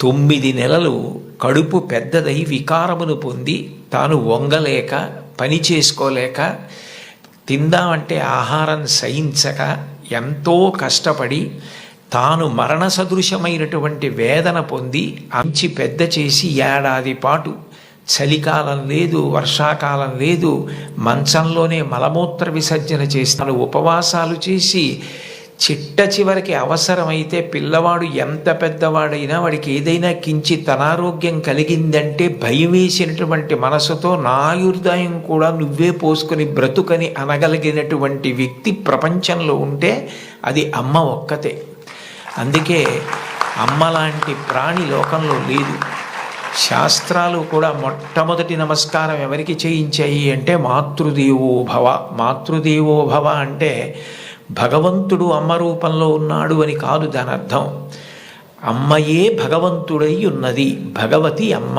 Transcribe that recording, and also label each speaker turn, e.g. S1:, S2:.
S1: 9 నెలలు కడుపు పెద్దదై వికారమును పొంది తాను వంగలేక పని చేసుకోలేక తిందామంటే ఆహారం సహించక ఎంతో కష్టపడి తాను మరణ సదృశమైనటువంటి వేదన పొంది అంచి పెద్ద చేసి ఏడాది పాటు చలికాలం లేదు, వర్షాకాలం లేదు, మంచంలోనే మలమూత్ర విసర్జన చేస్తాను, ఉపవాసాలు చేసి చిట్ట చివరికి అవసరమైతే పిల్లవాడు ఎంత పెద్దవాడైనా వాడికి ఏదైనా కించిత్ అనారోగ్యం కలిగిందంటే భయం వేసినటువంటి మనసుతో నా ఆయుర్దాయం కూడా నువ్వే పోసుకొని బ్రతుకని అనగలిగినటువంటి వ్యక్తి ప్రపంచంలో ఉంటే అది అమ్మ ఒక్కతే. అందుకే అమ్మలాంటి ప్రాణి లోకంలో లేదు. శాస్త్రాలు కూడా మొట్టమొదటి నమస్కారం ఎవరికి చేయించాయి అంటే మాతృదేవో భవ. మాతృదేవో భవ అంటే భగవంతుడు అమ్మ రూపంలో ఉన్నాడు అని కాదు దాని అర్థం. అమ్మయే భగవంతుడై ఉన్నది, భగవతి అమ్మ.